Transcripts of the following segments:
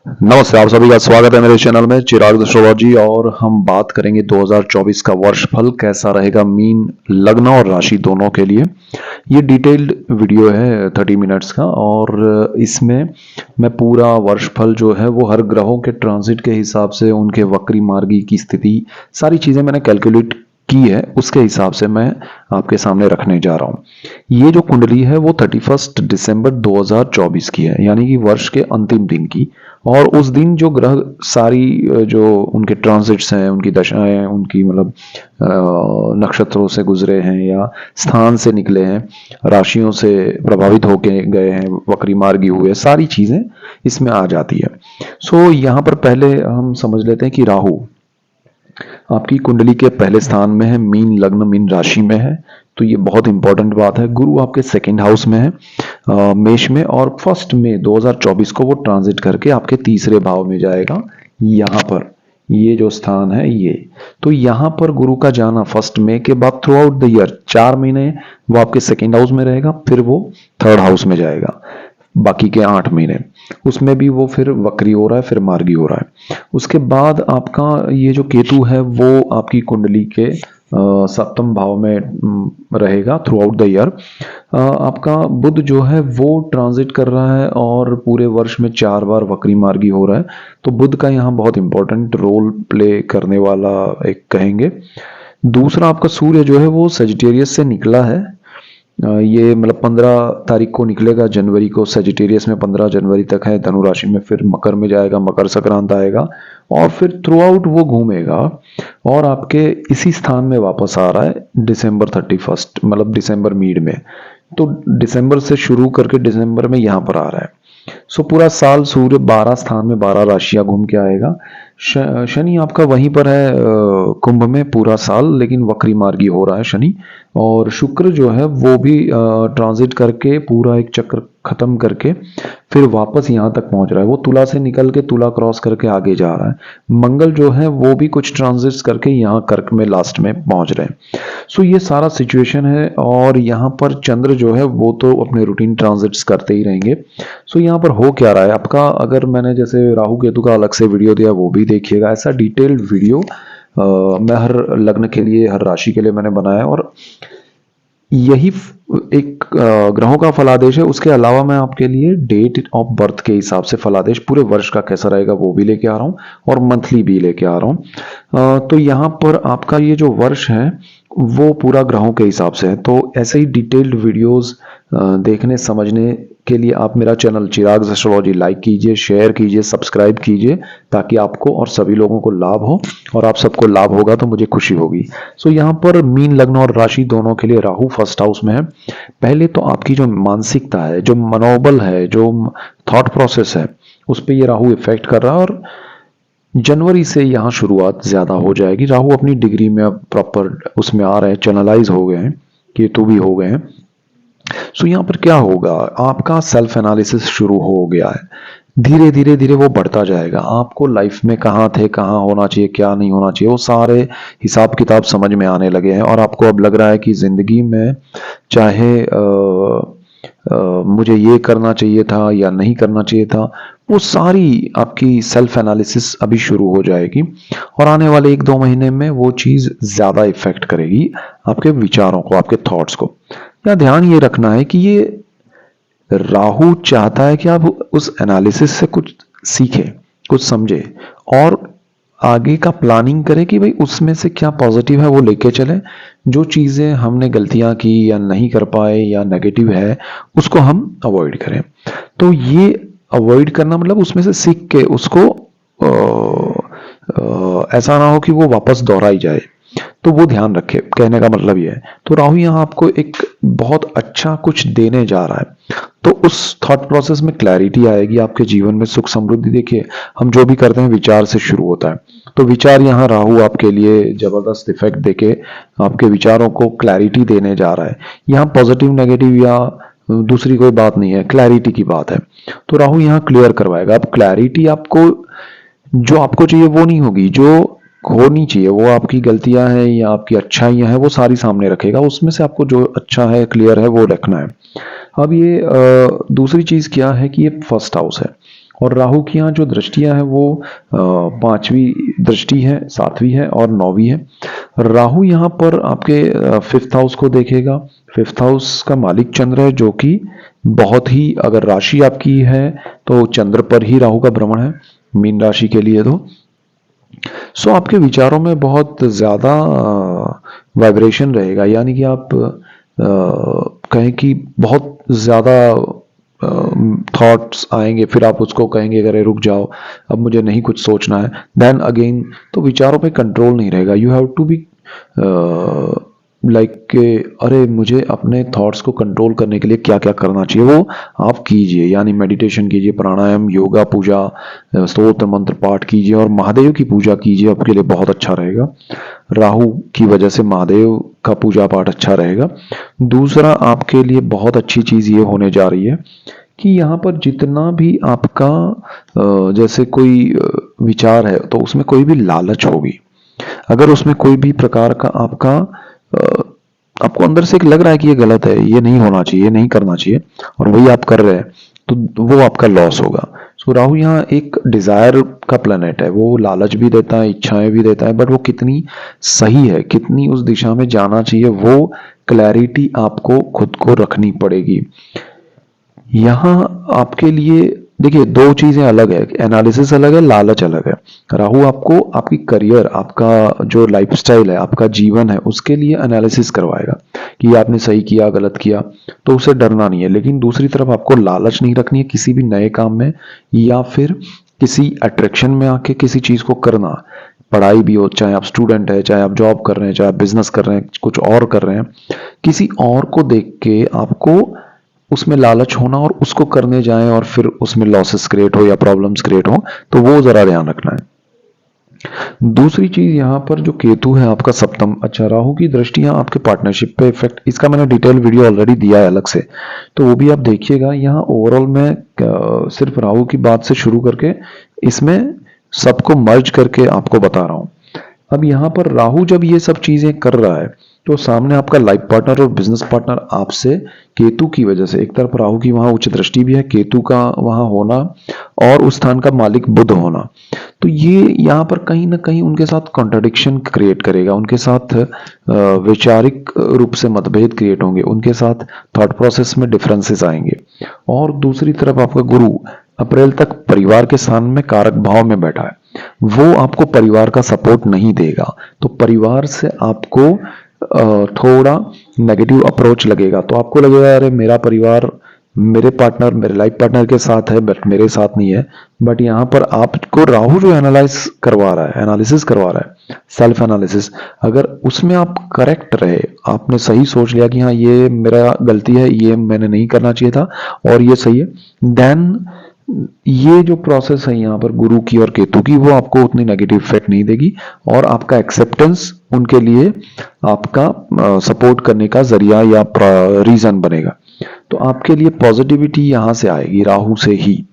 नमस्ते, आप सभी का स्वागत है मेरे चैनल में चिराग एस्ट्रोलॉजी। और हम बात करेंगे 2024 का वर्षफल कैसा रहेगा मीन लग्न और राशि दोनों के लिए। ये डिटेल्ड वीडियो है 30 मिनट्स का, और इसमें मैं पूरा वर्षफल जो है वो हर ग्रहों के ट्रांजिट के हिसाब से, उनके वक्री मार्गी की स्थिति, सारी चीज़ें मैंने कैलकुलेट की है, उसके हिसाब से मैं आपके सामने रखने जा रहा हूँ। ये जो कुंडली है वो 31 दिसंबर 2024 की है, यानी कि वर्ष के अंतिम दिन की। और उस दिन जो ग्रह सारी जो उनके ट्रांजिट्स हैं, उनकी दशाएं, उनकी मतलब नक्षत्रों से गुजरे हैं या स्थान से निकले हैं, राशियों से प्रभावित होके गए हैं, वक्री मार्गी हुए, सारी चीजें इसमें आ जाती है। सो यहाँ पर पहले हम समझ लेते हैं कि राहु आपकी कुंडली के पहले स्थान में है, मीन लग्न मीन राशि में है, तो ये बहुत इंपॉर्टेंट बात है। गुरु आपके सेकंड हाउस में है, मेष में, और 1 मई 2024 को वो ट्रांजिट करके आपके तीसरे भाव में जाएगा। यहाँ पर ये जो स्थान है ये, तो यहाँ पर गुरु का जाना 1 मई के बाद थ्रू आउट द ईयर 4 महीने वो आपके सेकंड हाउस में रहेगा, फिर वो थर्ड हाउस में जाएगा बाकी के 8 महीने। उसमें भी वो फिर वक्री हो रहा है, फिर मार्गी हो रहा है। उसके बाद आपका ये जो केतु है वो आपकी कुंडली के सप्तम भाव में रहेगा थ्रू आउट द ईयर। आपका बुध जो है वो ट्रांजिट कर रहा है और पूरे वर्ष में 4 बार वक्री मार्गी हो रहा है, तो बुध का यहाँ बहुत इंपॉर्टेंट रोल प्ले करने वाला एक कहेंगे। दूसरा आपका सूर्य जो है वो सेजिटेरियस से निकला है, ये मतलब 15 तारीख को निकलेगा जनवरी को सेजिटेरियस में, 15 जनवरी तक है धनु राशि में, फिर मकर में जाएगा, मकर संक्रांत आएगा, और फिर थ्रू आउट वो घूमेगा और आपके इसी स्थान में वापस आ रहा है दिसंबर 31, मतलब दिसंबर मिड में। तो दिसंबर से शुरू करके दिसंबर में यहाँ पर आ रहा है। सो पूरा साल सूर्य 12 स्थान में 12 राशियां घूम के आएगा। शनि आपका वहीं पर है कुंभ में पूरा साल, लेकिन वक्री मार्गी हो रहा है शनि। और शुक्र जो है वो भी ट्रांजिट करके पूरा एक चक्र खत्म करके फिर वापस यहाँ तक पहुंच रहा है। वो तुला से निकल के तुला क्रॉस करके आगे जा रहा है। मंगल जो है वो भी कुछ ट्रांजिट्स करके यहाँ कर्क में लास्ट में पहुंच रहे हैं। सो ये सारा सिचुएशन है। और यहाँ पर चंद्र जो है वो तो अपने रूटीन ट्रांजिट्स करते ही रहेंगे। सो यहाँ पर हो क्या रहा है आपका, अगर मैंने जैसे राहु केतु का अलग से वीडियो दिया वो भी देखिएगा। ऐसा डिटेल्ड वीडियो मैं हर लग्न के लिए, हर राशि के लिए मैंने बनाया, और यही एक ग्रहों का फलादेश है। उसके अलावा मैं आपके लिए डेट ऑफ बर्थ के हिसाब से फलादेश पूरे वर्ष का कैसा रहेगा वो भी लेके आ रहा हूँ, और मंथली भी लेके आ रहा हूँ। तो यहाँ पर आपका ये जो वर्ष है वो पूरा ग्रहों के हिसाब से है। तो ऐसे ही डिटेल्ड वीडियोस देखने समझने के लिए आप मेरा चैनल चिराग एस्ट्रोलॉजी लाइक कीजिए, शेयर कीजिए, सब्सक्राइब कीजिए, ताकि आपको और सभी लोगों को लाभ हो, और आप सबको लाभ होगा तो मुझे खुशी होगी। सो यहाँ पर मीन लग्न और राशि दोनों के लिए राहु फर्स्ट हाउस में है। पहले तो आपकी जो मानसिकता है, जो मनोबल है, जो थॉट प्रोसेस है, उस पर ये राहु इफेक्ट कर रहा है। और जनवरी से यहाँ शुरुआत ज्यादा हो जाएगी। राहु अपनी डिग्री में अब प्रॉपर उसमें आ रहे हैं, चैनलाइज हो गए हैं, केतु भी हो गए हैं। सो यहाँ पर क्या होगा, आपका सेल्फ एनालिसिस शुरू हो गया है। धीरे धीरे धीरे वो बढ़ता जाएगा। आपको लाइफ में कहाँ थे, कहाँ होना चाहिए, क्या नहीं होना चाहिए, वो सारे हिसाब किताब समझ में आने लगे हैं। और आपको अब लग रहा है कि जिंदगी में चाहे मुझे ये करना चाहिए था या नहीं करना चाहिए था, वो सारी आपकी सेल्फ एनालिसिस अभी शुरू हो जाएगी। और आने वाले 1-2 महीने में वो चीज ज्यादा इफेक्ट करेगी आपके विचारों को, आपके थॉट्स को। या ध्यान ये रखना है कि ये राहु चाहता है कि आप उस एनालिसिस से कुछ सीखें, कुछ समझे, और आगे का प्लानिंग करें कि भाई उसमें से क्या पॉजिटिव है वो लेके चले। जो चीजें हमने गलतियां की या नहीं कर पाए या नेगेटिव है, उसको हम अवॉइड करें। तो ये अवॉइड करना मतलब उसमें से सीख के उसको ऐसा ना हो कि वो वापस दोहराई जाए, तो वो ध्यान रखे, कहने का मतलब ये है। तो राहु यहाँ आपको एक बहुत अच्छा कुछ देने जा रहा है। तो उस थॉट प्रोसेस में क्लैरिटी आएगी, आपके जीवन में सुख समृद्धि। देखिए, हम जो भी करते हैं विचार से शुरू होता है, तो विचार यहाँ राहु आपके लिए जबरदस्त इफेक्ट देके आपके विचारों को क्लैरिटी देने जा रहा है। यहाँ पॉजिटिव नेगेटिव या दूसरी कोई बात नहीं है, क्लैरिटी की बात है। तो राहु यहाँ क्लियर करवाएगा। अब क्लैरिटी आपको जो आपको चाहिए वो नहीं होगी, जो होनी चाहिए वो आपकी गलतियां हैं या आपकी अच्छाइयां हैं वो सारी सामने रखेगा। उसमें से आपको जो अच्छा है, क्लियर है, वो रखना है। अब ये दूसरी चीज क्या है कि ये फर्स्ट हाउस है, और राहु की यहाँ जो दृष्टियां हैं वो पांचवी दृष्टि है, सातवीं है और नौवीं है। राहु यहाँ पर आपके फिफ्थ हाउस को देखेगा। फिफ्थ हाउस का मालिक चंद्र है, जो कि बहुत ही, अगर राशि आपकी है तो चंद्र पर ही राहु का भ्रमण है मीन राशि के लिए। तो सो आपके विचारों में बहुत ज़्यादा वाइब्रेशन रहेगा, यानी कि आप कहें कि बहुत ज़्यादा थॉट्स आएंगे, फिर आप उसको कहेंगे अरे रुक जाओ, अब मुझे नहीं कुछ सोचना है, देन अगेन तो विचारों पे कंट्रोल नहीं रहेगा। You have to be like अरे मुझे अपने थॉट्स को कंट्रोल करने के लिए क्या क्या करना चाहिए वो आप कीजिए, यानी मेडिटेशन कीजिए, प्राणायाम, योगा, पूजा, स्तोत्र मंत्र पाठ कीजिए और महादेव की पूजा कीजिए, आपके लिए बहुत अच्छा रहेगा। राहु की वजह से महादेव का पूजा पाठ अच्छा रहेगा। दूसरा आपके लिए बहुत अच्छी चीज़ ये होने जा रही है कि यहाँ पर जितना भी आपका जैसे कोई विचार है तो उसमें कोई भी लालच होगी, अगर उसमें कोई भी प्रकार का आपका आपको अंदर से एक लग रहा है कि ये गलत है, ये नहीं होना चाहिए, ये नहीं करना चाहिए, और वही आप कर रहे हैं, तो वो आपका लॉस होगा। सो राहु यहाँ एक डिजायर का प्लेनेट है, वो लालच भी देता है, इच्छाएं भी देता है, बट वो कितनी सही है, कितनी उस दिशा में जाना चाहिए, वो क्लैरिटी आपको खुद को रखनी पड़ेगी। यहाँ आपके लिए देखिए दो चीजें अलग है, एनालिसिस अलग है, लालच अलग है। राहु आपको आपकी करियर, आपका जो लाइफस्टाइल है, आपका जीवन है, उसके लिए एनालिसिस करवाएगा कि आपने सही किया, गलत किया, तो उसे डरना नहीं है। लेकिन दूसरी तरफ आपको लालच नहीं रखनी है किसी भी नए काम में, या फिर किसी अट्रैक्शन में आके किसी चीज को करना। पढ़ाई भी हो, चाहे आप स्टूडेंट है, चाहे आप जॉब कर रहे हैं, चाहे आप बिजनेस कर रहे हैं, कुछ और कर रहे हैं, किसी और को देख के आपको उसमें लालच होना और उसको करने जाएं और फिर उसमें लॉसेस क्रिएट हो या प्रॉब्लम्स क्रिएट हो, तो वो जरा ध्यान रखना है। दूसरी चीज यहाँ पर जो केतु है आपका सप्तम, अच्छा राहु की दृष्टियां आपके पार्टनरशिप पे इफेक्ट, इसका मैंने डिटेल वीडियो ऑलरेडी दिया है अलग से, तो वो भी आप देखिएगा। यहाँ ओवरऑल मैं सिर्फ राहु की बात से शुरू करके इसमें सबको मर्ज करके आपको बता रहा हूँ। अब यहाँ पर राहु जब ये सब चीजें कर रहा है तो सामने आपका लाइफ पार्टनर और बिजनेस पार्टनर आपसे केतु की वजह से, एक तरफ राहु की वहां उच्च दृष्टि भी है, केतु का वहां होना और उस स्थान का मालिक बुध होना, तो ये यहाँ पर कहीं ना कहीं उनके साथ कॉन्ट्रडिक्शन क्रिएट करेगा, उनके साथ वैचारिक रूप से मतभेद क्रिएट होंगे, उनके साथ थॉट प्रोसेस में डिफरेंसेस आएंगे। और दूसरी तरफ आपका गुरु अप्रैल तक परिवार के स्थान में कारक भाव में बैठा है, वो आपको परिवार का सपोर्ट नहीं देगा, तो परिवार से आपको थोड़ा नेगेटिव अप्रोच लगेगा, तो आपको लगेगा अरे मेरा परिवार मेरे पार्टनर, मेरे लाइफ पार्टनर के साथ है बट मेरे साथ नहीं है। बट यहाँ पर आपको राहु जो एनालाइज करवा रहा है, एनालिसिस करवा रहा है, सेल्फ एनालिसिस, अगर उसमें आप करेक्ट रहे, आपने सही सोच लिया कि हाँ ये मेरा गलती है, ये मैंने नहीं करना चाहिए था और ये सही है, देन ये जो प्रोसेस है यहाँ पर गुरु की और केतु की, वो आपको उतनी नेगेटिव इफेक्ट नहीं देगी और आपका एक्सेप्टेंस उनके लिए आपका सपोर्ट करने का जरिया या रीजन बनेगा। तो आपके लिए पॉजिटिविटी यहां से आएगी राहु से ही,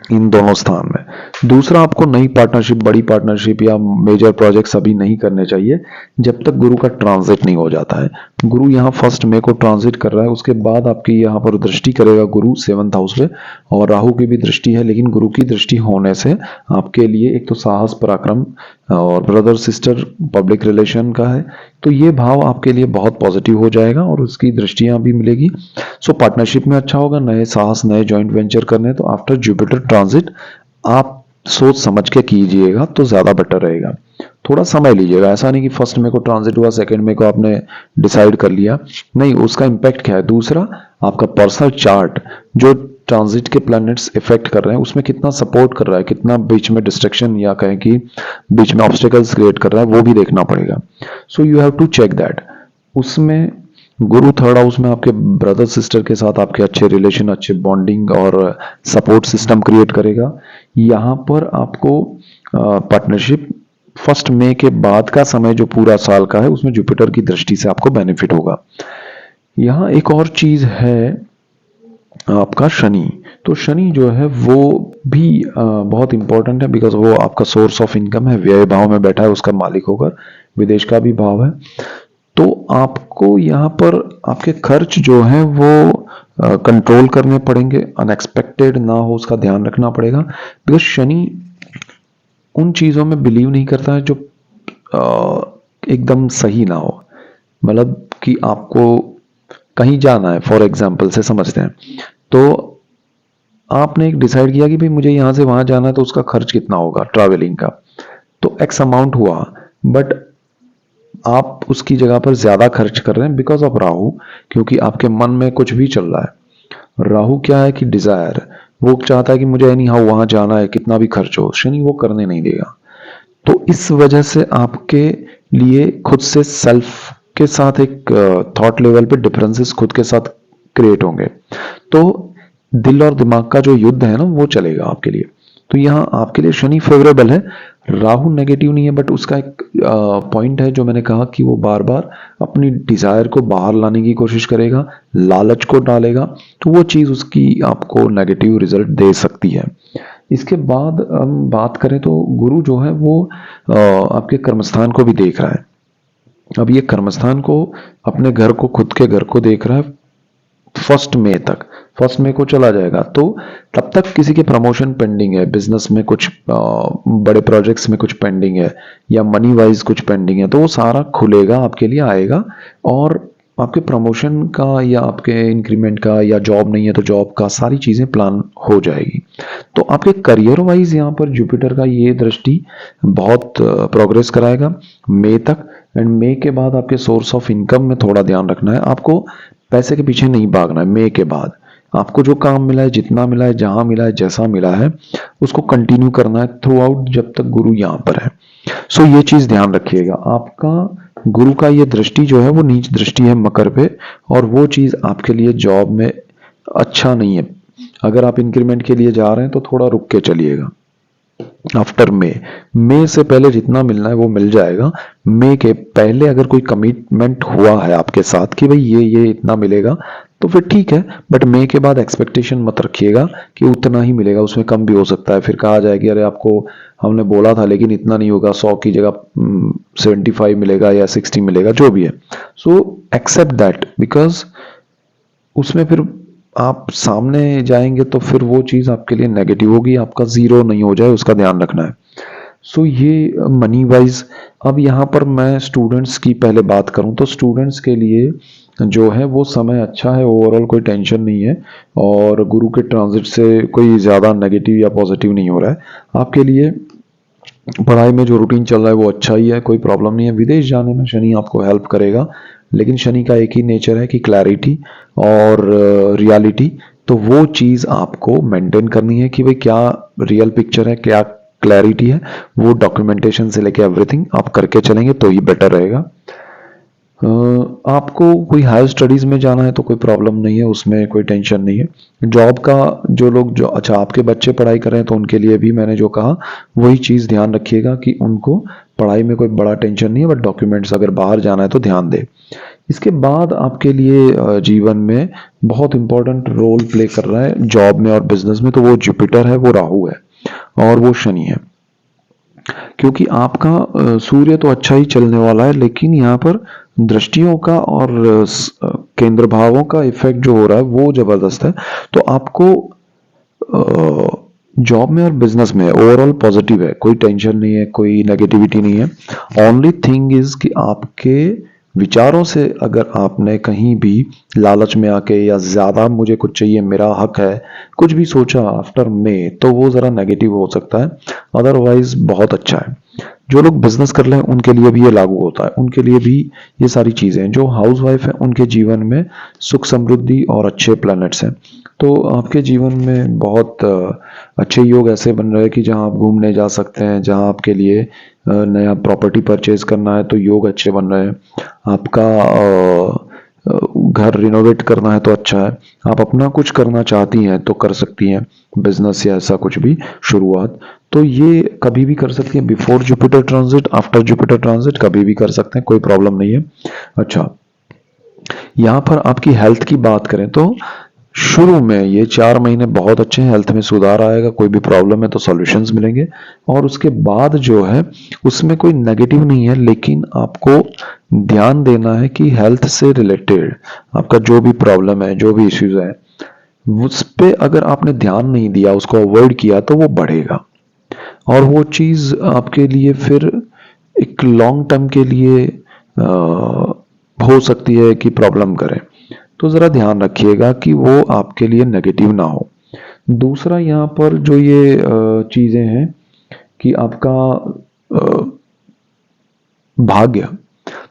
इन दोनों स्थान में। दूसरा, आपको नई पार्टनरशिप, बड़ी पार्टनरशिप या मेजर प्रोजेक्ट्स अभी नहीं करने चाहिए जब तक गुरु का ट्रांजिट नहीं हो जाता है। गुरु यहाँ 1 मई को ट्रांजिट कर रहा है, उसके बाद आपकी यहाँ पर दृष्टि करेगा गुरु 7th हाउस पे, और राहु की भी दृष्टि है, लेकिन गुरु की दृष्टि होने से आपके लिए एक तो साहस, पराक्रम और ब्रदर सिस्टर पब्लिक रिलेशन का है, तो ये भाव आपके लिए बहुत पॉजिटिव हो जाएगा और उसकी दृष्टियां भी मिलेगी। सो पार्टनरशिप में अच्छा होगा, नए साहस, नए जॉइंट वेंचर करने, तो आफ्टर जुपिटर ट्रांजिट आप सोच समझ के कीजिएगा तो ज्यादा बेटर रहेगा। थोड़ा समय लीजिएगा, ऐसा नहीं कि 1 मई को ट्रांजिट हुआ 2 मई को आपने डिसाइड कर लिया, नहीं, उसका इंपैक्ट क्या है। दूसरा, आपका पर्सनल चार्ट जो ट्रांजिट के प्लैनेट्स इफेक्ट कर रहे हैं उसमें कितना सपोर्ट कर रहा है, कितना बीच में डिस्ट्रैक्शन या कहें कि बीच में ऑब्स्टिकल्स क्रिएट कर रहा है, वो भी देखना पड़ेगा। So you have to check that. उसमें गुरु 3rd हाउस में आपके ब्रदर सिस्टर के साथ आपके अच्छे रिलेशन, अच्छे बॉन्डिंग और सपोर्ट सिस्टम क्रिएट करेगा। यहाँ पर आपको पार्टनरशिप 1 मई के बाद का समय जो पूरा साल का है उसमें जुपिटर की दृष्टि से आपको बेनिफिट होगा। यहाँ एक और चीज है आपका शनि, तो शनि जो है वो भी बहुत इंपॉर्टेंट है, बिकॉज वो आपका सोर्स ऑफ इनकम है, व्यय भाव में बैठा है, उसका मालिक होकर विदेश का भी भाव है। तो आपको यहाँ पर आपके खर्च जो हैं वो कंट्रोल करने पड़ेंगे, अनएक्सपेक्टेड ना हो उसका ध्यान रखना पड़ेगा। बिकॉज शनि उन चीज़ों में बिलीव नहीं करता है जो एकदम सही ना हो। मतलब कि आपको कहीं जाना है, फॉर एग्जाम्पल से समझते हैं, तो आपने एक डिसाइड किया कि भाई मुझे यहाँ से वहाँ जाना है, तो उसका खर्च कितना होगा ट्रैवलिंग का, तो एक्स अमाउंट हुआ, बट आप उसकी जगह पर ज़्यादा खर्च कर रहे हैं बिकॉज ऑफ राहु, क्योंकि आपके मन में कुछ भी चल रहा है। राहु क्या है कि डिज़ायर, वो चाहता है कि मुझे एनी हाउ वहाँ जाना है, कितना भी खर्च हो। शनि वो करने नहीं देगा। तो इस वजह से आपके लिए खुद से सेल्फ के साथ एक थॉट लेवल पे डिफरेंसेस खुद के साथ क्रिएट होंगे। तो दिल और दिमाग का जो युद्ध है ना वो चलेगा आपके लिए। तो यहाँ आपके लिए शनि फेवरेबल है, राहु नेगेटिव नहीं है, बट उसका एक पॉइंट है जो मैंने कहा कि वो बार बार अपनी डिजायर को बाहर लाने की कोशिश करेगा, लालच को डालेगा, तो वो चीज़ उसकी आपको नेगेटिव रिजल्ट दे सकती है। इसके बाद हम बात करें तो गुरु जो है वो आपके कर्मस्थान को भी देख रहा है। अब ये कर्मस्थान को, अपने घर को, खुद के घर को देख रहा है 1 मई तक। 1 मई को चला जाएगा, तो तब तक किसी के प्रमोशन पेंडिंग है, बिजनेस में कुछ बड़े प्रोजेक्ट्स में कुछ पेंडिंग है, या मनी वाइज कुछ पेंडिंग है, तो वो सारा खुलेगा, आपके लिए आएगा, और आपके प्रमोशन का या आपके इंक्रीमेंट का, या जॉब नहीं है तो जॉब का, सारी चीज़ें प्लान हो जाएगी। तो आपके करियर वाइज यहाँ पर जुपिटर का ये दृष्टि बहुत प्रोग्रेस कराएगा मई तक। एंड मई के बाद आपके सोर्स ऑफ इनकम में थोड़ा ध्यान रखना है, आपको पैसे के पीछे नहीं भागना है। मई के बाद आपको जो काम मिला है, जितना मिला है, जहां मिला है, जैसा मिला है, उसको कंटिन्यू करना है थ्रू आउट जब तक गुरु यहाँ पर है। सो ये चीज ध्यान रखिएगा, आपका गुरु का ये दृष्टि जो है वो नीच दृष्टि है मकर पे, और वो चीज आपके लिए जॉब में अच्छा नहीं है। अगर आप इंक्रीमेंट के लिए जा रहे हैं तो थोड़ा रुक के चलिएगा। आफ्टर मई से पहले जितना मिलना है वो मिल जाएगा। मई के पहले अगर कोई कमिटमेंट हुआ है आपके साथ कि भाई ये इतना मिलेगा, तो फिर ठीक है, बट मई के बाद एक्सपेक्टेशन मत रखिएगा कि उतना ही मिलेगा, उसमें कम भी हो सकता है। फिर कहा जाए कि अरे आपको हमने बोला था लेकिन इतना नहीं होगा, 100 की जगह 75 मिलेगा या 60 मिलेगा, जो भी है। सो एक्सेप्ट दैट, बिकॉज उसमें फिर आप सामने जाएंगे तो फिर वो चीज़ आपके लिए नेगेटिव होगी, आपका जीरो नहीं हो जाए उसका ध्यान रखना है। सो ये मनी वाइज। अब यहाँ पर मैं स्टूडेंट्स की पहले बात करूँ तो स्टूडेंट्स के लिए जो है वो समय अच्छा है, ओवरऑल कोई टेंशन नहीं है, और गुरु के ट्रांजिट से कोई ज़्यादा नेगेटिव या पॉजिटिव नहीं हो रहा है आपके लिए। पढ़ाई में जो रूटीन चल रहा है वो अच्छा ही है, कोई प्रॉब्लम नहीं है। विदेश जाने में शनि आपको हेल्प करेगा, लेकिन शनि का एक ही नेचर है कि क्लैरिटी और रियलिटी, तो वो चीज़ आपको मेंटेन करनी है कि भाई क्या रियल पिक्चर है, क्या क्लैरिटी है, वो डॉक्यूमेंटेशन से लेके एवरीथिंग आप करके चलेंगे तो ही बेटर रहेगा। आपको कोई हायर स्टडीज में जाना है तो कोई प्रॉब्लम नहीं है, उसमें कोई टेंशन नहीं है। जॉब का जो लोग, जो अच्छा आपके बच्चे पढ़ाई कर रहे हैं तो उनके लिए भी मैंने जो कहा वही चीज़ ध्यान रखिएगा कि उनको पढ़ाई में कोई बड़ा टेंशन नहीं है, बट डॉक्यूमेंट्स अगर बाहर जाना है तो ध्यान दे। इसके बाद आपके लिए जीवन में बहुत इंपॉर्टेंट रोल प्ले कर रहा है जॉब में और बिजनेस में, तो वो जुपिटर है, वो राहु है, और वो शनि है। क्योंकि आपका सूर्य तो अच्छा ही चलने वाला है, लेकिन यहाँ पर दृष्टियों का और केंद्र भावों का इफेक्ट जो हो रहा है वो जबरदस्त है। तो आपको जॉब में और बिजनेस में ओवरऑल पॉजिटिव है, कोई टेंशन नहीं है, कोई नेगेटिविटी नहीं है। ओनली थिंग इज कि आपके विचारों से अगर आपने कहीं भी लालच में आके या ज्यादा मुझे कुछ चाहिए, मेरा हक है, कुछ भी सोचा आफ्टर मई, तो वो जरा नेगेटिव हो सकता है। अदरवाइज बहुत अच्छा है। जो लोग बिजनेस कर रहे हैं उनके लिए भी ये लागू होता है, उनके लिए भी ये सारी चीजें हैं। जो हाउस वाइफ है उनके जीवन में सुख समृद्धि और अच्छे प्लैनेट्स हैं। तो आपके जीवन में बहुत अच्छे योग ऐसे बन रहे हैं कि जहां आप घूमने जा सकते हैं, जहां आपके लिए नया प्रॉपर्टी परचेज करना है तो योग अच्छे बन रहे हैं। आपका घर रिनोवेट करना है तो अच्छा है। आप अपना कुछ करना चाहती हैं तो कर सकती हैं, बिजनेस या ऐसा कुछ भी शुरुआत, तो ये कभी भी कर सकती हैं। Before Jupiter transit, after Jupiter transit, कभी भी कर सकते हैं, कोई प्रॉब्लम नहीं है। अच्छा, यहाँ पर आपकी हेल्थ की बात करें तो शुरू में ये 4 महीने बहुत अच्छे हैं, हेल्थ में सुधार आएगा, कोई भी प्रॉब्लम है तो सॉल्यूशंस मिलेंगे। और उसके बाद जो है उसमें कोई नेगेटिव नहीं है, लेकिन आपको ध्यान देना है कि हेल्थ से रिलेटेड आपका जो भी प्रॉब्लम है, जो भी इश्यूज है, उस पे अगर आपने ध्यान नहीं दिया, उसको अवॉइड किया, तो वो बढ़ेगा और वो चीज़ आपके लिए फिर एक लॉन्ग टर्म के लिए हो सकती है कि प्रॉब्लम करे। तो ज़रा ध्यान रखिएगा कि वो आपके लिए नेगेटिव ना हो। दूसरा यहाँ पर जो ये चीज़ें हैं कि आपका भाग्य,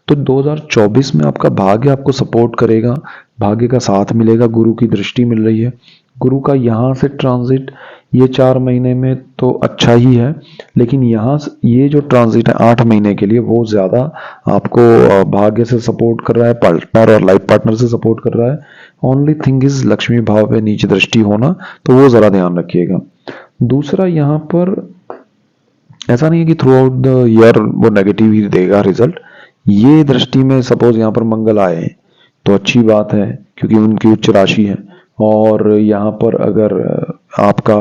तो 2024 में आपका भाग्य आपको सपोर्ट करेगा, भाग्य का साथ मिलेगा, गुरु की दृष्टि मिल रही है। गुरु का यहाँ से ट्रांजिट ये 4 महीने में तो अच्छा ही है, लेकिन यहाँ ये जो ट्रांजिट है 8 महीने के लिए वो ज़्यादा आपको भाग्य से सपोर्ट कर रहा है, पार्टनर और लाइफ पार्टनर से सपोर्ट कर रहा है। ओनली थिंग इज लक्ष्मी भाव पे नीचे दृष्टि होना, तो वो ज़रा ध्यान रखिएगा। दूसरा यहाँ पर ऐसा नहीं है कि थ्रू आउट द ईयर वो नेगेटिव ही देगा रिजल्ट। ये दृष्टि में सपोज यहाँ पर मंगल आए तो अच्छी बात है, क्योंकि उनकी उच्च राशि है। और यहाँ पर अगर आपका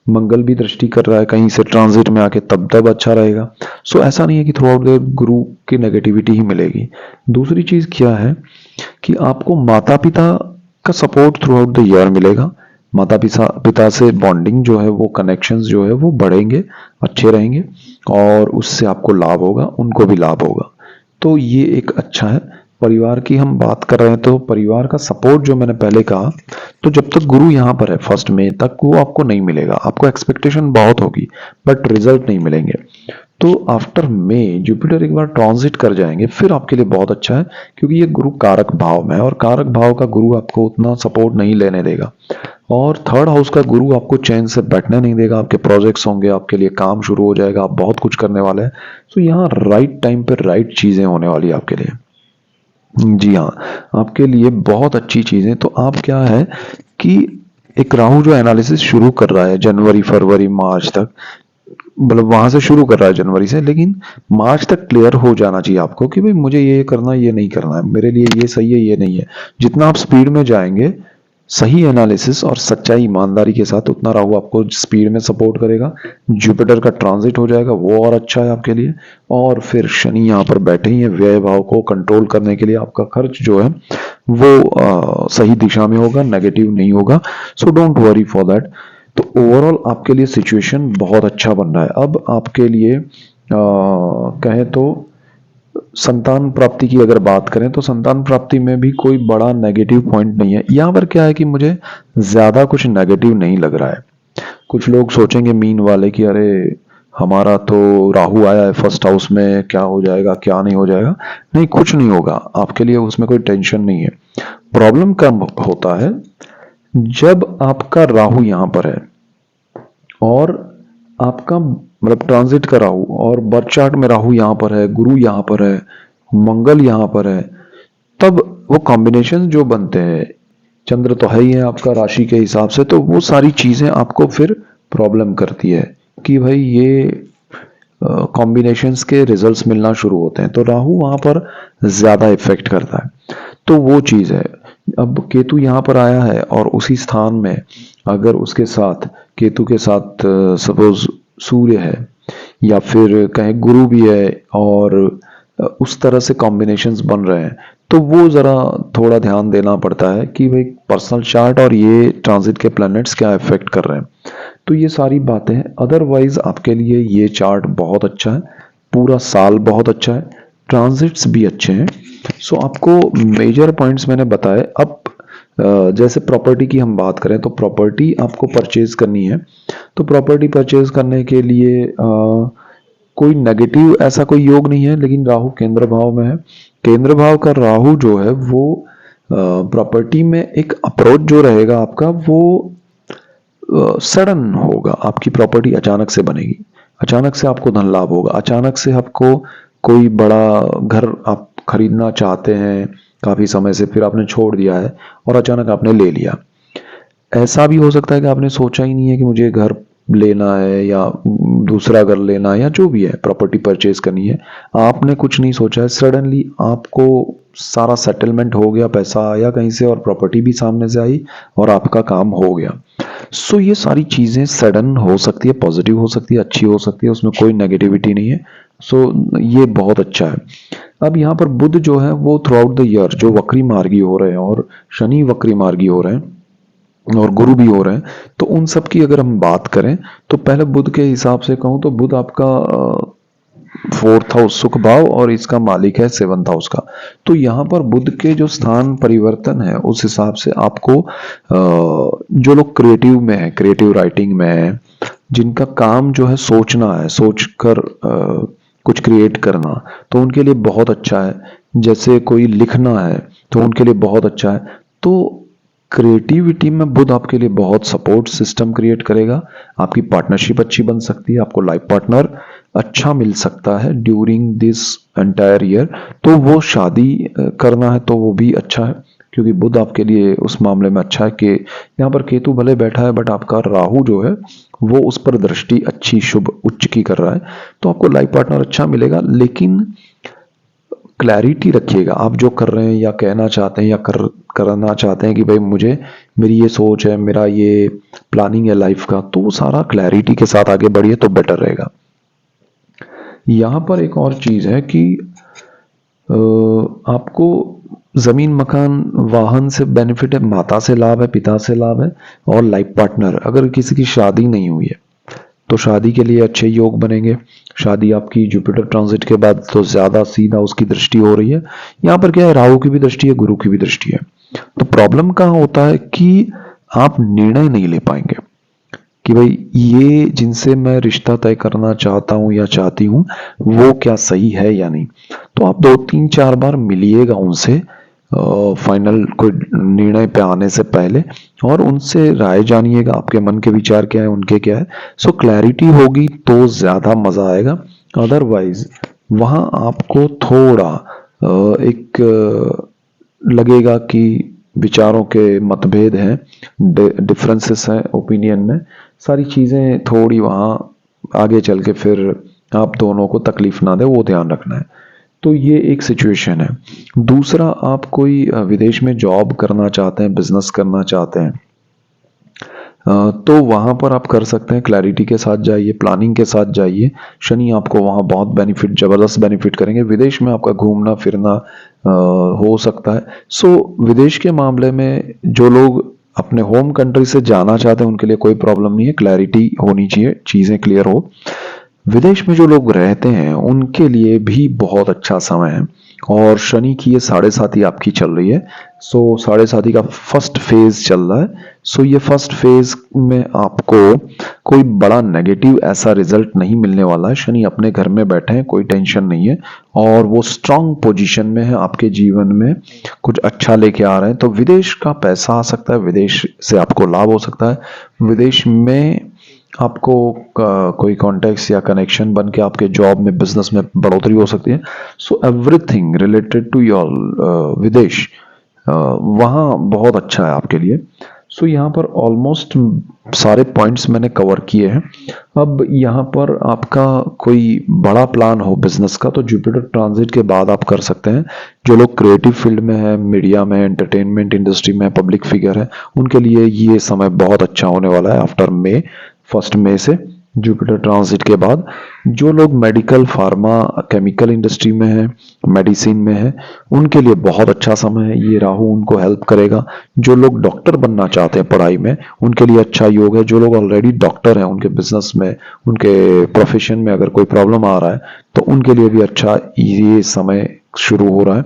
मंगल भी दृष्टि कर रहा है कहीं से ट्रांजिट में आके, तब अच्छा रहेगा। सो ऐसा नहीं है कि थ्रू आउट द गुरु की नेगेटिविटी ही मिलेगी। दूसरी चीज क्या है कि आपको माता पिता का support through out the year मिलेगा। माता पिता से बॉन्डिंग जो है, वो कनेक्शंस जो है वो बढ़ेंगे, अच्छे रहेंगे और उससे आपको लाभ होगा, उनको भी लाभ होगा। तो ये एक अच्छा है। परिवार की हम बात कर रहे हैं तो परिवार का सपोर्ट जो मैंने पहले कहा, तो जब तक गुरु यहाँ पर है 1 मई तक वो आपको नहीं मिलेगा। आपको एक्सपेक्टेशन बहुत होगी बट रिजल्ट नहीं मिलेंगे। तो आफ्टर मई जुपिटर एक बार ट्रांजिट कर जाएंगे, फिर आपके लिए बहुत अच्छा है, क्योंकि ये गुरु कारक भाव में है और कारक भाव का गुरु आपको उतना सपोर्ट नहीं लेने देगा। और थर्ड हाउस का गुरु आपको चैन से बैठने नहीं देगा। आपके प्रोजेक्ट्स होंगे, आपके लिए काम शुरू हो जाएगा, आप बहुत कुछ करने वाले हैं। तो यहाँ राइट टाइम पे राइट चीजें होने वाली है आपके लिए। जी हाँ, आपके लिए बहुत अच्छी चीजें। तो आप क्या है कि एक राहु जो एनालिसिस शुरू कर रहा है जनवरी फरवरी मार्च तक, मतलब वहां से शुरू कर रहा है जनवरी से, लेकिन मार्च तक क्लियर हो जाना चाहिए आपको कि भाई मुझे ये करना है, ये नहीं करना है, मेरे लिए ये सही है, ये नहीं है। जितना आप स्पीड में जाएंगे, सही एनालिसिस और सच्चाई ईमानदारी के साथ, उतना राहु आपको स्पीड में सपोर्ट करेगा। जुपिटर का ट्रांजिट हो जाएगा, वो और अच्छा है आपके लिए। और फिर शनि यहाँ पर बैठे ही है, व्यय भाव को कंट्रोल करने के लिए। आपका खर्च जो है वो सही दिशा में होगा, नेगेटिव नहीं होगा। So don't worry for that. तो ओवरऑल आपके लिए सिचुएशन बहुत अच्छा बन रहा है। अब आपके लिए कहें तो संतान प्राप्ति की अगर बात करें, तो संतान प्राप्ति में भी कोई बड़ा नेगेटिव पॉइंट नहीं है। यहाँ पर क्या है कि मुझे ज्यादा कुछ नेगेटिव नहीं लग रहा है। कुछ लोग सोचेंगे मीन वाले कि अरे हमारा तो राहु आया है 1st हाउस में, क्या हो जाएगा, क्या नहीं हो जाएगा। नहीं, कुछ नहीं होगा आपके लिए, उसमें कोई टेंशन नहीं है। प्रॉब्लम कब होता है, जब आपका राहु यहाँ पर है और आपका मतलब ट्रांजिट का राहु, और बर्थ चार्ट में राहु यहाँ पर है, गुरु यहाँ पर है, मंगल यहाँ पर है, तब वो कॉम्बिनेशन जो बनते हैं, चंद्र तो है ही है आपका राशि के हिसाब से, तो वो सारी चीजें आपको फिर प्रॉब्लम करती है कि भाई ये कॉम्बिनेशंस के रिजल्ट्स मिलना शुरू होते हैं। तो राहु वहां पर ज्यादा इफेक्ट करता है, तो वो चीज है। अब केतु यहाँ पर आया है और उसी स्थान में अगर उसके साथ, केतु के साथ सपोज सूर्य है या फिर कहें गुरु भी है, और उस तरह से कॉम्बिनेशंस बन रहे हैं, तो वो जरा थोड़ा ध्यान देना पड़ता है कि भाई पर्सनल चार्ट और ये ट्रांजिट के प्लैनेट्स क्या इफेक्ट कर रहे हैं। तो ये सारी बातें हैं। अदरवाइज आपके लिए ये चार्ट बहुत अच्छा है, पूरा साल बहुत अच्छा है, ट्रांजिट्स भी अच्छे हैं। सो आपको मेजर पॉइंट्स मैंने बताए। अब जैसे प्रॉपर्टी की हम बात करें, तो प्रॉपर्टी आपको परचेज करनी है, तो प्रॉपर्टी परचेज करने के लिए कोई नेगेटिव ऐसा कोई योग नहीं है, लेकिन राहु केंद्र भाव में है। केंद्र भाव का राहु जो है वो प्रॉपर्टी में एक अप्रोच जो रहेगा आपका, वो सडन होगा। आपकी प्रॉपर्टी अचानक से बनेगी, अचानक से आपको धन लाभ होगा, अचानक से आपको कोई बड़ा घर आप खरीदना चाहते हैं काफी समय से, फिर आपने छोड़ दिया है और अचानक आपने ले लिया। ऐसा भी हो सकता है कि आपने सोचा ही नहीं है कि मुझे घर लेना है या दूसरा घर लेना है या जो भी है, प्रॉपर्टी परचेज करनी है, आपने कुछ नहीं सोचा है, सडनली आपको सारा सेटलमेंट हो गया, पैसा आया कहीं से और प्रॉपर्टी भी सामने से आई और आपका काम हो गया। सो ये सारी चीज़ें सडन हो सकती है, पॉजिटिव हो सकती है, अच्छी हो सकती है, उसमें कोई नेगेटिविटी नहीं है। सो ये बहुत अच्छा है। अब यहाँ पर बुध जो है वो थ्रू आउट द ईयर जो वक्री मार्गी हो रहे हैं और शनि वक्री मार्गी हो रहे हैं और गुरु भी हो रहे हैं, तो उन सब की अगर हम बात करें तो पहले बुध के हिसाब से कहूँ तो बुध आपका फोर्थ हाउस सुख भाव और इसका मालिक है सेवंथ हाउस का। तो यहाँ पर बुध के जो स्थान परिवर्तन है उस हिसाब से आपको जो लोग क्रिएटिव में है, क्रिएटिव राइटिंग में है, जिनका काम जो है सोचना है, सोच कर कुछ क्रिएट करना, तो उनके लिए बहुत अच्छा है। जैसे कोई लिखना है तो उनके लिए बहुत अच्छा है। तो क्रिएटिविटी में बुध आपके लिए बहुत सपोर्ट सिस्टम क्रिएट करेगा। आपकी पार्टनरशिप अच्छी बन सकती है, आपको लाइफ पार्टनर अच्छा मिल सकता है ड्यूरिंग दिस एंटायर ईयर। तो वो शादी करना है तो वो भी अच्छा है, क्योंकि बुध आपके लिए उस मामले में अच्छा है कि यहाँ पर केतु भले बैठा है बट आपका राहु जो है वो उस पर दृष्टि अच्छी शुभ उच्च की कर रहा है। तो आपको लाइफ पार्टनर अच्छा मिलेगा, लेकिन क्लैरिटी रखिएगा आप जो कर रहे हैं या कहना चाहते हैं या करना चाहते हैं कि भाई मुझे मेरी ये सोच है, मेरा ये प्लानिंग है लाइफ का, तो वो सारा क्लैरिटी के साथ आगे बढ़िए तो बेटर रहेगा। यहाँ पर एक और चीज़ है कि आपको ज़मीन मकान वाहन से बेनिफिट है, माता से लाभ है, पिता से लाभ है और लाइफ पार्टनर। अगर किसी की शादी नहीं हुई है तो शादी के लिए अच्छे योग बनेंगे। शादी आपकी जुपिटर ट्रांजिट के बाद तो ज़्यादा सीधा उसकी दृष्टि हो रही है। यहाँ पर क्या है, राहु की भी दृष्टि है, गुरु की भी दृष्टि है। तो प्रॉब्लम कहाँ होता है कि आप निर्णय नहीं ले पाएंगे कि भाई ये जिनसे मैं रिश्ता तय करना चाहता हूँ या चाहती हूँ वो क्या सही है या नहीं। तो आप 2-3-4 बार मिलिएगा उनसे फाइनल कोई निर्णय पे आने से पहले, और उनसे राय जानिएगा आपके मन के विचार क्या है, उनके क्या है। सो क्लैरिटी होगी तो ज़्यादा मज़ा आएगा। अदरवाइज वहाँ आपको थोड़ा एक लगेगा कि विचारों के मतभेद हैं, डिफरेंसेस हैं ओपिनियन में, सारी चीज़ें थोड़ी वहाँ आगे चल के फिर आप दोनों को तकलीफ ना दे, वो ध्यान रखना है। तो ये एक सिचुएशन है। दूसरा, आप कोई विदेश में जॉब करना चाहते हैं, बिजनेस करना चाहते हैं, तो वहाँ पर आप कर सकते हैं। क्लैरिटी के साथ जाइए, प्लानिंग के साथ जाइए। शनि आपको वहाँ बहुत बेनिफिट, ज़बरदस्त बेनिफिट करेंगे। विदेश में आपका घूमना फिरना हो सकता है। सो विदेश के मामले में जो लोग अपने होम कंट्री से जाना चाहते हैं उनके लिए कोई प्रॉब्लम नहीं है, क्लैरिटी होनी चाहिए, चीज़ें क्लियर हो। विदेश में जो लोग रहते हैं उनके लिए भी बहुत अच्छा समय है। और शनि की ये 7.5 आपकी चल रही है। सो 7.5 का फर्स्ट फेज चल रहा है। सो ये फर्स्ट फेज में आपको कोई बड़ा नेगेटिव ऐसा रिजल्ट नहीं मिलने वाला है। शनि अपने घर में बैठे हैं, कोई टेंशन नहीं है और वो स्ट्रांग पोजीशन में है, आपके जीवन में कुछ अच्छा लेके आ रहे हैं। तो विदेश का पैसा आ सकता है, विदेश से आपको लाभ हो सकता है, विदेश में आपको कोई कॉन्टेक्ट या कनेक्शन बन के आपके जॉब में, बिजनेस में बढ़ोतरी हो सकती है। So everything related to your विदेश वहाँ बहुत अच्छा है आपके लिए। सो यहाँ पर ऑलमोस्ट सारे पॉइंट्स मैंने कवर किए हैं। अब यहाँ पर आपका कोई बड़ा प्लान हो बिजनेस का तो जुपिटर ट्रांजिट के बाद आप कर सकते हैं। जो लोग क्रिएटिव फील्ड में है, मीडिया में, एंटरटेनमेंट इंडस्ट्री में, पब्लिक फिगर है, उनके लिए ये समय बहुत अच्छा होने वाला है आफ्टर मे, 1 मई से जुपिटर ट्रांजिट के बाद। जो लोग मेडिकल, फार्मा, केमिकल इंडस्ट्री में है, मेडिसिन में है, उनके लिए बहुत अच्छा समय है। ये राहु उनको हेल्प करेगा। जो लोग डॉक्टर बनना चाहते हैं पढ़ाई में, उनके लिए अच्छा योग है। जो लोग ऑलरेडी डॉक्टर हैं, उनके बिजनेस में, उनके प्रोफेशन में अगर कोई प्रॉब्लम आ रहा है तो उनके लिए भी अच्छा ये समय शुरू हो रहा है।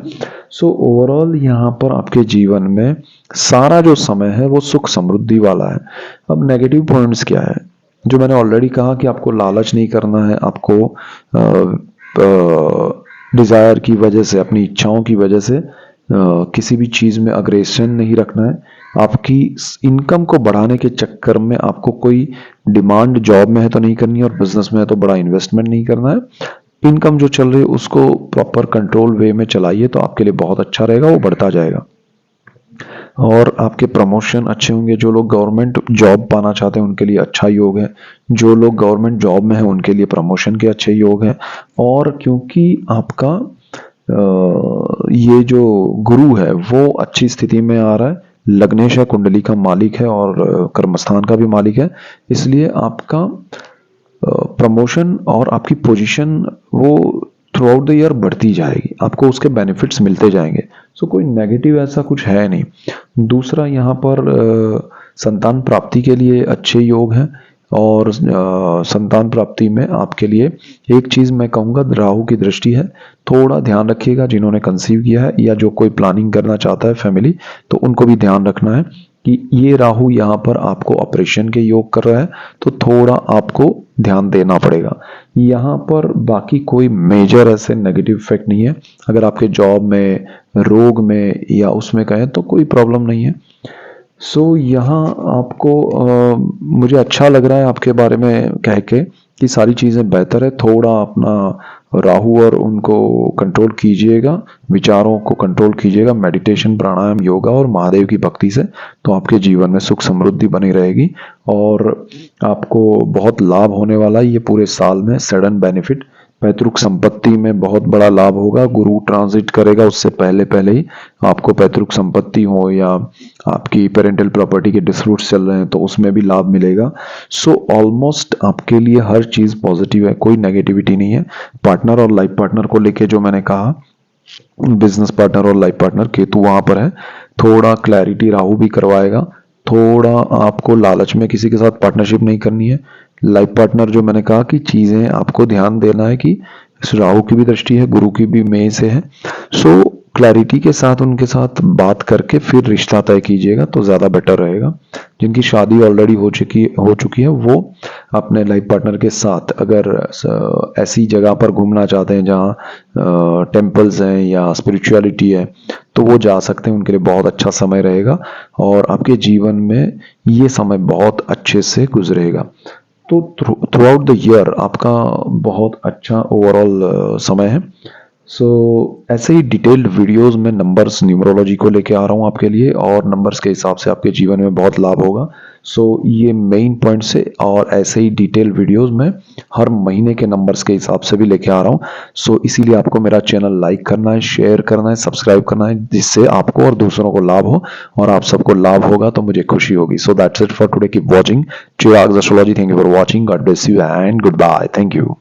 सो ओवरऑल यहाँ पर आपके जीवन में सारा जो समय है वो सुख समृद्धि वाला है। अब नेगेटिव पॉइंट्स क्या है, जो मैंने ऑलरेडी कहा कि आपको लालच नहीं करना है, आपको डिजायर की वजह से, अपनी इच्छाओं की वजह से किसी भी चीज में अग्रेशन नहीं रखना है। आपकी इनकम को बढ़ाने के चक्कर में आपको कोई डिमांड जॉब में है तो नहीं करनी है और बिजनेस में है तो बड़ा इन्वेस्टमेंट नहीं करना है। इनकम जो चल रही है उसको प्रॉपर कंट्रोल वे में चलाइए तो आपके लिए बहुत अच्छा रहेगा, वो बढ़ता जाएगा और आपके प्रमोशन अच्छे होंगे। जो लोग गवर्नमेंट जॉब पाना चाहते हैं उनके लिए अच्छा योग है। जो लोग गवर्नमेंट जॉब में हैं उनके लिए प्रमोशन के अच्छे योग हैं। और क्योंकि आपका ये जो गुरु है वो अच्छी स्थिति में आ रहा है, लग्नेश है, कुंडली का मालिक है और कर्मस्थान का भी मालिक है, इसलिए आपका प्रमोशन और आपकी पोजीशन वो थ्रू आउट द ईयर बढ़ती जाएगी, आपको उसके बेनिफिट्स मिलते जाएंगे। सो कोई नेगेटिव ऐसा कुछ है नहीं। दूसरा यहाँ पर संतान प्राप्ति के लिए अच्छे योग हैं और संतान प्राप्ति में आपके लिए एक चीज़ मैं कहूँगा, राहु की दृष्टि है, थोड़ा ध्यान रखिएगा जिन्होंने कंसीव किया है या जो कोई प्लानिंग करना चाहता है फैमिली, तो उनको भी ध्यान रखना है कि ये राहु यहाँ पर आपको ऑपरेशन के योग कर रहा है, तो थोड़ा आपको ध्यान देना पड़ेगा। यहाँ पर बाकी कोई मेजर ऐसे नेगेटिव इफेक्ट नहीं है। अगर आपके जॉब में, रोग में या उसमें कहें तो कोई प्रॉब्लम नहीं है। सो यहाँ आपको मुझे अच्छा लग रहा है आपके बारे में कह के कि सारी चीज़ें बेहतर है। थोड़ा अपना राहु और उनको कंट्रोल कीजिएगा, विचारों को कंट्रोल कीजिएगा, मेडिटेशन, प्राणायाम, योगा और महादेव की भक्ति से, तो आपके जीवन में सुख समृद्धि बनी रहेगी और आपको बहुत लाभ होने वाला है ये पूरे साल में। सडन बेनिफिट, पैतृक संपत्ति में बहुत बड़ा लाभ होगा। गुरु ट्रांजिट करेगा उससे पहले पहले ही आपको पैतृक संपत्ति हो या आपकी पेरेंटल प्रॉपर्टी के डिस्प्यूट्स चल रहे हैं तो उसमें भी लाभ मिलेगा। सो ऑलमोस्ट आपके लिए हर चीज पॉजिटिव है, कोई नेगेटिविटी नहीं है। पार्टनर और लाइफ पार्टनर को लेके जो मैंने कहा, बिजनेस पार्टनर और लाइफ पार्टनर, केतु वहां पर है, थोड़ा क्लैरिटी राहु भी करवाएगा। थोड़ा आपको लालच में किसी के साथ पार्टनरशिप नहीं करनी है। लाइफ पार्टनर जो मैंने कहा कि चीजें आपको ध्यान देना है कि इस राहु की भी दृष्टि है, गुरु की भी मई से है। सो क्लैरिटी के साथ उनके साथ बात करके फिर रिश्ता तय कीजिएगा तो ज्यादा बेटर रहेगा। जिनकी शादी ऑलरेडी हो चुकी है वो अपने लाइफ पार्टनर के साथ अगर ऐसी जगह पर घूमना चाहते हैं जहाँ टेम्पल्स हैं या स्पिरिचुअलिटी है तो वो जा सकते हैं, उनके लिए बहुत अच्छा समय रहेगा और आपके जीवन में ये समय बहुत अच्छे से गुजरेगा। तो थ्रू आउट द ईयर आपका बहुत अच्छा ओवरऑल समय है। सो ऐसे ही डिटेल्ड वीडियोस में नंबर्स, न्यूमरोलॉजी को लेके आ रहा हूँ आपके लिए और नंबर्स के हिसाब से आपके जीवन में बहुत लाभ होगा। सो ये मेन पॉइंट से और ऐसे ही डिटेल वीडियोस में हर महीने के नंबर्स के हिसाब से भी लेके आ रहा हूँ। सो इसीलिए आपको मेरा चैनल लाइक करना है, शेयर करना है, सब्सक्राइब करना है, जिससे आपको और दूसरों को लाभ हो और आप सबको लाभ होगा तो मुझे खुशी होगी। So that's it for today, keep watching Chirag astrology. Thank you for watching, God bless you and goodbye, thank you.